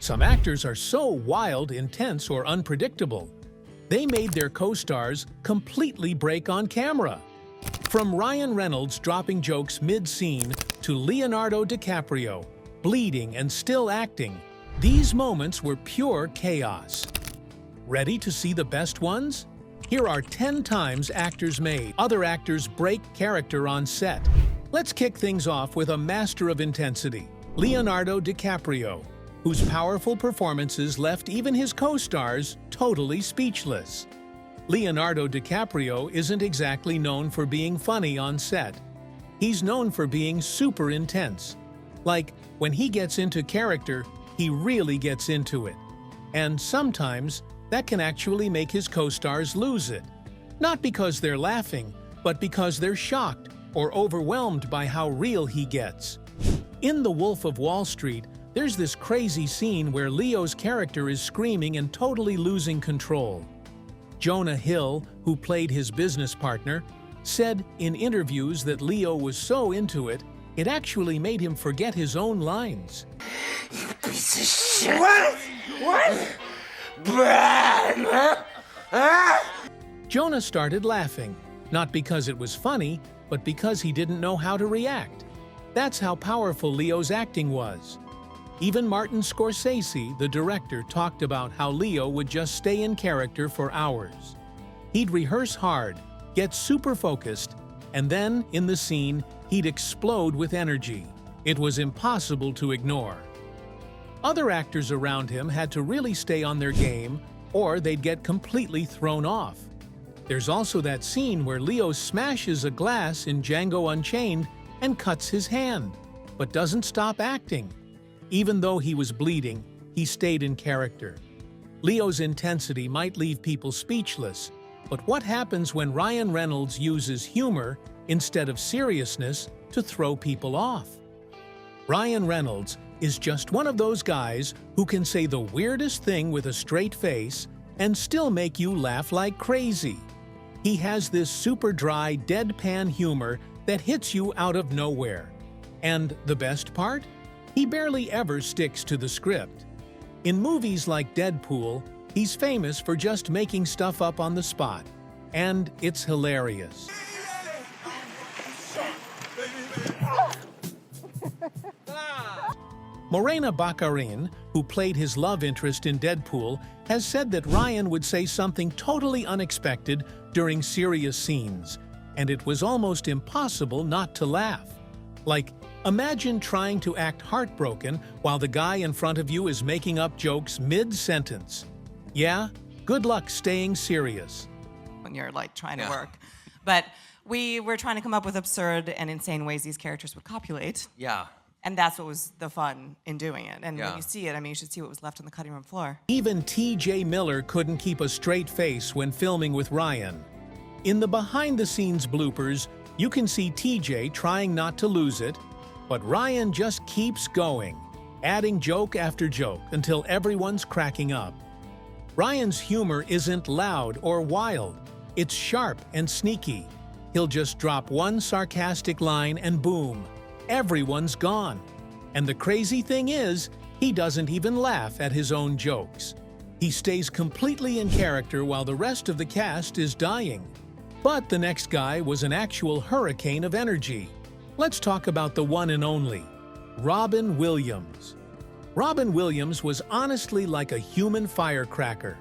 Some actors are so wild, intense, or unpredictable. They made their co-stars completely break on camera. From Ryan Reynolds dropping jokes mid-scene to Leonardo DiCaprio, bleeding and still acting, these moments were pure chaos. Ready to see the best ones? Here are 10 times actors made other actors break character on set. Let's kick things off with a master of intensity, Leonardo DiCaprio, whose powerful performances left even his co-stars totally speechless. Leonardo DiCaprio isn't exactly known for being funny on set. He's known for being super intense. Like, when he gets into character, he really gets into it. And sometimes, that can actually make his co-stars lose it. Not because they're laughing, but because they're shocked or overwhelmed by how real he gets. In The Wolf of Wall Street, there's this crazy scene where Leo's character is screaming and totally losing control. Jonah Hill, who played his business partner, said in interviews that Leo was so into it, it actually made him forget his own lines. You piece of shit! What? Jonah started laughing, not because it was funny, but because he didn't know how to react. That's how powerful Leo's acting was. Even Martin Scorsese, the director, talked about how Leo would just stay in character for hours. He'd rehearse hard, get super focused, and then, in the scene, he'd explode with energy. It was impossible to ignore. Other actors around him had to really stay on their game, or they'd get completely thrown off. There's also that scene where Leo smashes a glass in Django Unchained and cuts his hand, but doesn't stop acting. Even though he was bleeding, he stayed in character. Leo's intensity might leave people speechless, but what happens when Ryan Reynolds uses humor instead of seriousness to throw people off? Ryan Reynolds is just one of those guys who can say the weirdest thing with a straight face and still make you laugh like crazy. He has this super dry, deadpan humor that hits you out of nowhere. And the best part? He barely ever sticks to the script. In movies like Deadpool, he's famous for just making stuff up on the spot. And it's hilarious. Morena Baccarin, who played his love interest in Deadpool, has said that Ryan would say something totally unexpected during serious scenes, and it was almost impossible not to laugh. Like, imagine trying to act heartbroken while the guy in front of you is making up jokes mid-sentence. Yeah, good luck staying serious. When you're like trying to work. But we were trying to come up with absurd and insane ways these characters would copulate. Yeah. And that's what was the fun in doing it. And when you see it, I mean, you should see what was left on the cutting room floor. Even T.J. Miller couldn't keep a straight face when filming with Ryan. In the behind-the-scenes bloopers, you can see T.J. trying not to lose it, but Ryan just keeps going, adding joke after joke until everyone's cracking up. Ryan's humor isn't loud or wild. It's sharp and sneaky. He'll just drop one sarcastic line and boom, everyone's gone. And the crazy thing is, he doesn't even laugh at his own jokes. He stays completely in character while the rest of the cast is dying. But the next guy was an actual hurricane of energy. Let's talk about the one and only, Robin Williams. Robin Williams was honestly like a human firecracker.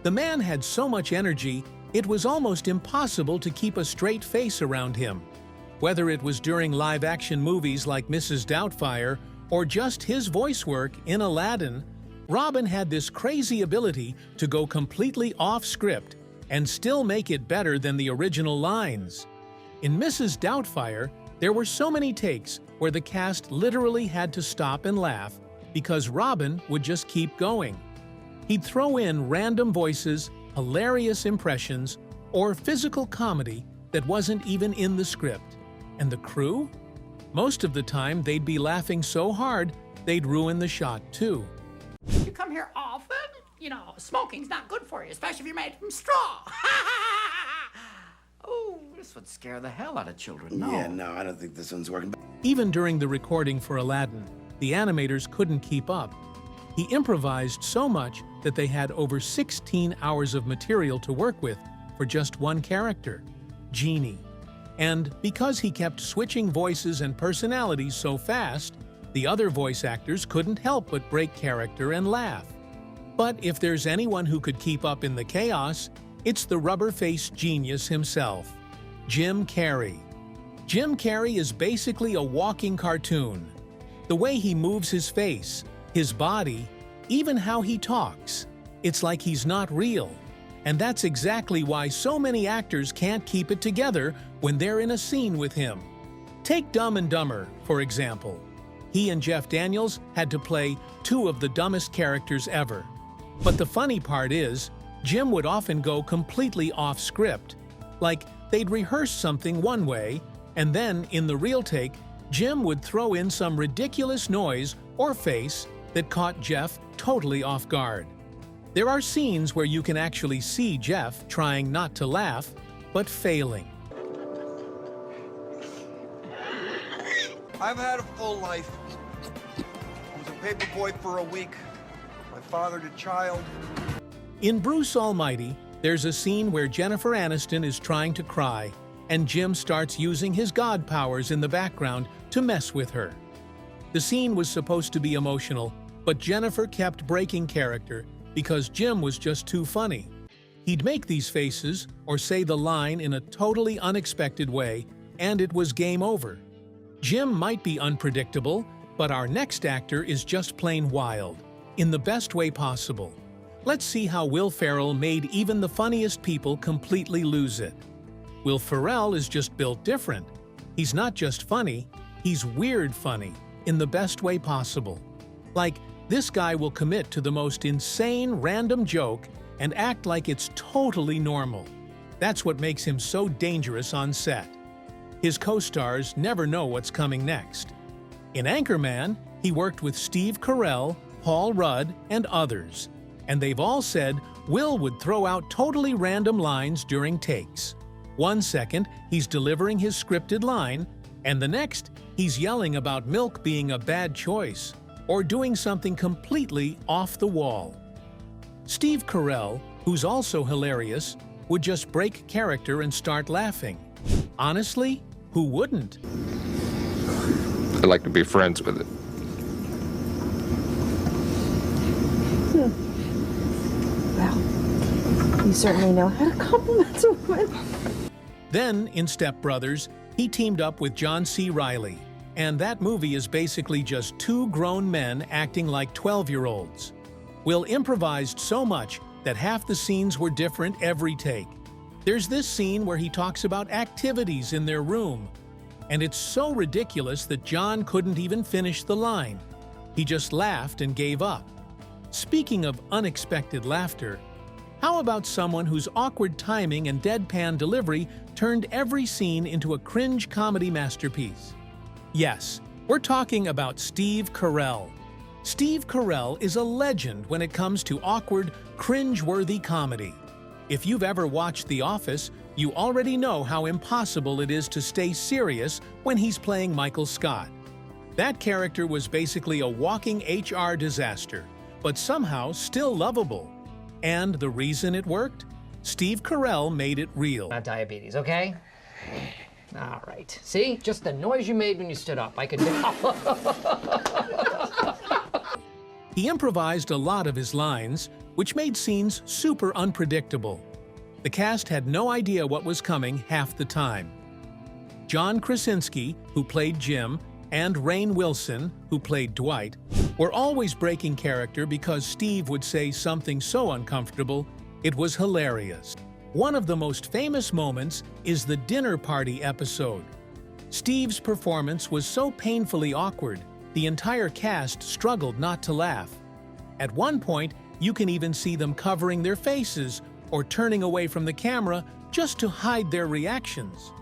The man had so much energy, it was almost impossible to keep a straight face around him. Whether it was during live-action movies like Mrs. Doubtfire or just his voice work in Aladdin, Robin had this crazy ability to go completely off-script and still make it better than the original lines. In Mrs. Doubtfire, there were so many takes where the cast literally had to stop and laugh because Robin would just keep going. He'd throw in random voices, hilarious impressions, or physical comedy that wasn't even in the script. And the crew? Most of the time, they'd be laughing so hard, they'd ruin the shot too. You come here often? You know, smoking's not good for you, especially if you're made from straw. Oh, this would scare the hell out of children. No. Yeah, no, I don't think this one's working. Even during the recording for Aladdin, the animators couldn't keep up. He improvised so much that they had over 16 hours of material to work with for just one character, Jeannie. And because he kept switching voices and personalities so fast, the other voice actors couldn't help but break character and laugh. But if there's anyone who could keep up in the chaos, it's the rubber-faced genius himself, Jim Carrey. Jim Carrey is basically a walking cartoon. The way he moves his face, his body, even how he talks, it's like he's not real. And that's exactly why so many actors can't keep it together when they're in a scene with him. Take Dumb and Dumber, for example. He and Jeff Daniels had to play two of the dumbest characters ever. But the funny part is, Jim would often go completely off script. Like, they'd rehearse something one way, and then, in the real take, Jim would throw in some ridiculous noise or face that caught Jeff totally off guard. There are scenes where you can actually see Jeff trying not to laugh, but failing. I've had a full life. I was a paper boy for a week. My father to child. In Bruce Almighty, there's a scene where Jennifer Aniston is trying to cry, and Jim starts using his god powers in the background to mess with her. The scene was supposed to be emotional, but Jennifer kept breaking character because Jim was just too funny. He'd make these faces or say the line in a totally unexpected way, and it was game over. Jim might be unpredictable, but our next actor is just plain wild, in the best way possible. Let's see how Will Ferrell made even the funniest people completely lose it. Will Ferrell is just built different. He's not just funny, he's weird funny, in the best way possible. Like, this guy will commit to the most insane random joke and act like it's totally normal. That's what makes him so dangerous on set. His co-stars never know what's coming next. In Anchorman, he worked with Steve Carell, Paul Rudd, and others. And they've all said Will would throw out totally random lines during takes. 1 second, he's delivering his scripted line, and the next, he's yelling about milk being a bad choice, or doing something completely off the wall. Steve Carell, who's also hilarious, would just break character and start laughing. Honestly, who wouldn't? I'd like to be friends with it. Well, you certainly know how to compliment a woman. Then, in Step Brothers, he teamed up with John C. Reilly, and that movie is basically just two grown men acting like 12-year-olds. Will improvised so much that half the scenes were different every take. There's this scene where he talks about activities in their room, and it's so ridiculous that John couldn't even finish the line. He just laughed and gave up. Speaking of unexpected laughter, how about someone whose awkward timing and deadpan delivery turned every scene into a cringe comedy masterpiece? Yes, we're talking about Steve Carell. Steve Carell is a legend when it comes to awkward, cringe-worthy comedy. If you've ever watched The Office, you already know how impossible it is to stay serious when he's playing Michael Scott. That character was basically a walking HR disaster, but somehow still lovable. And the reason it worked? Steve Carell made it real. Not diabetes, okay? All right. See? Just the noise you made when you stood up. I could do. He improvised a lot of his lines, which made scenes super unpredictable. The cast had no idea what was coming half the time. John Krasinski, who played Jim, and Rainn Wilson, who played Dwight, were always breaking character because Steve would say something so uncomfortable, it was hilarious. One of the most famous moments is the dinner party episode. Steve's performance was so painfully awkward, the entire cast struggled not to laugh. At one point, you can even see them covering their faces or turning away from the camera just to hide their reactions.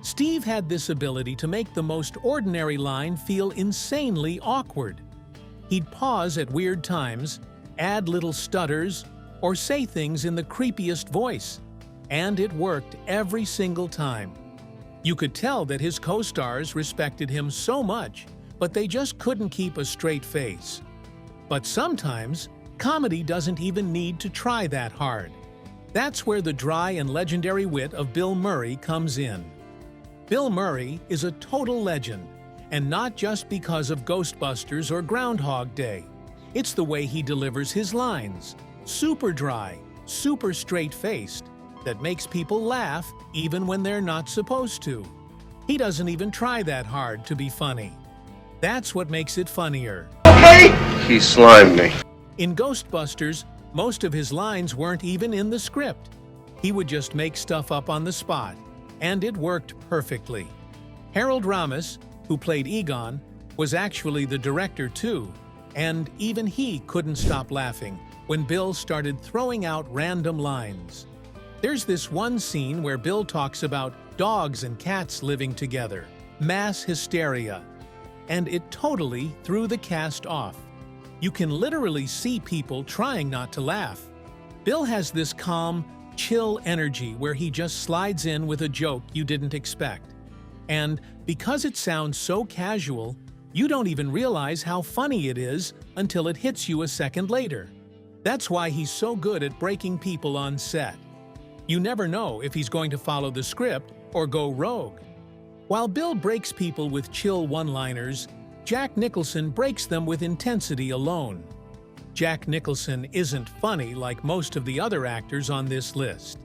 Steve had this ability to make the most ordinary line feel insanely awkward. He'd pause at weird times, add little stutters, or say things in the creepiest voice. And it worked every single time. You could tell that his co-stars respected him so much, but they just couldn't keep a straight face. But sometimes, comedy doesn't even need to try that hard. That's where the dry and legendary wit of Bill Murray comes in. Bill Murray is a total legend, and not just because of Ghostbusters or Groundhog Day. It's the way he delivers his lines, super dry, super straight-faced, that makes people laugh even when they're not supposed to. He doesn't even try that hard to be funny. That's what makes it funnier. He slimed me. In Ghostbusters, most of his lines weren't even in the script. He would just make stuff up on the spot, and it worked perfectly. Harold Ramis, who played Egon, was actually the director too, and even he couldn't stop laughing when Bill started throwing out random lines. There's this one scene where Bill talks about dogs and cats living together, mass hysteria, and it totally threw the cast off. You can literally see people trying not to laugh. Bill has this calm, chill energy where he just slides in with a joke you didn't expect. And because it sounds so casual, you don't even realize how funny it is until it hits you a second later. That's why he's so good at breaking people on set. You never know if he's going to follow the script or go rogue. While Bill breaks people with chill one-liners, Jack Nicholson breaks them with intensity alone. Jack Nicholson isn't funny like most of the other actors on this list.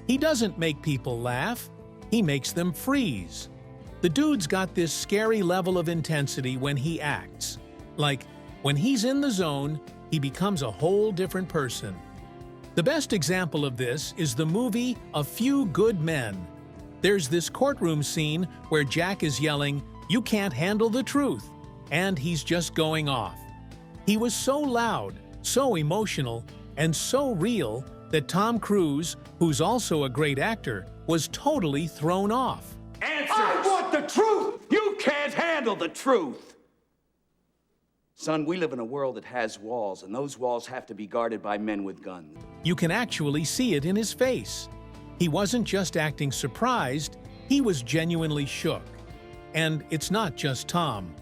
He doesn't make people laugh, he makes them freeze. The dude's got this scary level of intensity when he acts. Like, when he's in the zone, he becomes a whole different person. The best example of this is the movie A Few Good Men. There's this courtroom scene where Jack is yelling, "You can't handle the truth," and he's just going off. He was so loud, so emotional, and so real that Tom Cruise, who's also a great actor, was totally thrown off. I want the truth! You can't handle the truth! Son, we live in a world that has walls, and those walls have to be guarded by men with guns. You can actually see it in his face. He wasn't just acting surprised, he was genuinely shook. And it's not just Tom.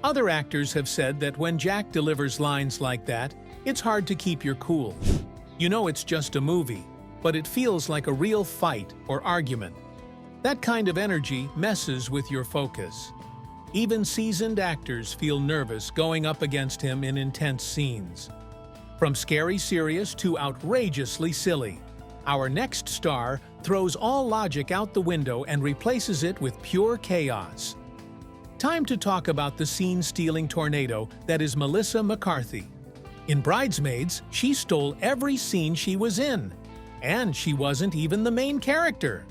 Other actors have said that when Jack delivers lines like that, it's hard to keep your cool. You know it's just a movie, but it feels like a real fight or argument. That kind of energy messes with your focus. Even seasoned actors feel nervous going up against him in intense scenes. From scary serious to outrageously silly, our next star throws all logic out the window and replaces it with pure chaos. Time to talk about the scene-stealing tornado that is Melissa McCarthy. In Bridesmaids, she stole every scene she was in, and she wasn't even the main character.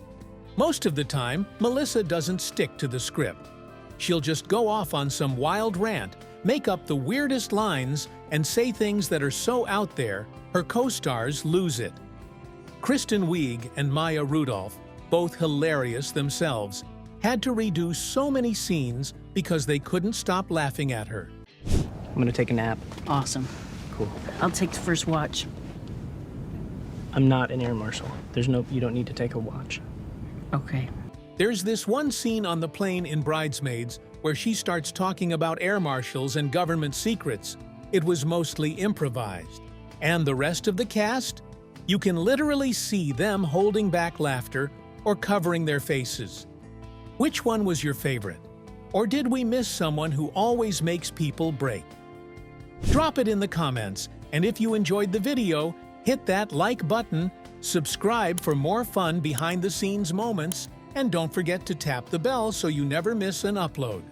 Most of the time, Melissa doesn't stick to the script. She'll just go off on some wild rant, make up the weirdest lines, and say things that are so out there, her co-stars lose it. Kristen Wiig and Maya Rudolph, both hilarious themselves, had to redo so many scenes because they couldn't stop laughing at her. I'm gonna take a nap. Awesome. Cool. I'll take the first watch. I'm not an air marshal. You don't need to take a watch. Okay. There's this one scene on the plane in Bridesmaids where she starts talking about air marshals and government secrets. It was mostly improvised. And the rest of the cast? You can literally see them holding back laughter or covering their faces. Which one was your favorite? Or did we miss someone who always makes people break? Drop it in the comments, and if you enjoyed the video, hit that like button, subscribe for more fun behind-the-scenes moments, and don't forget to tap the bell so you never miss an upload.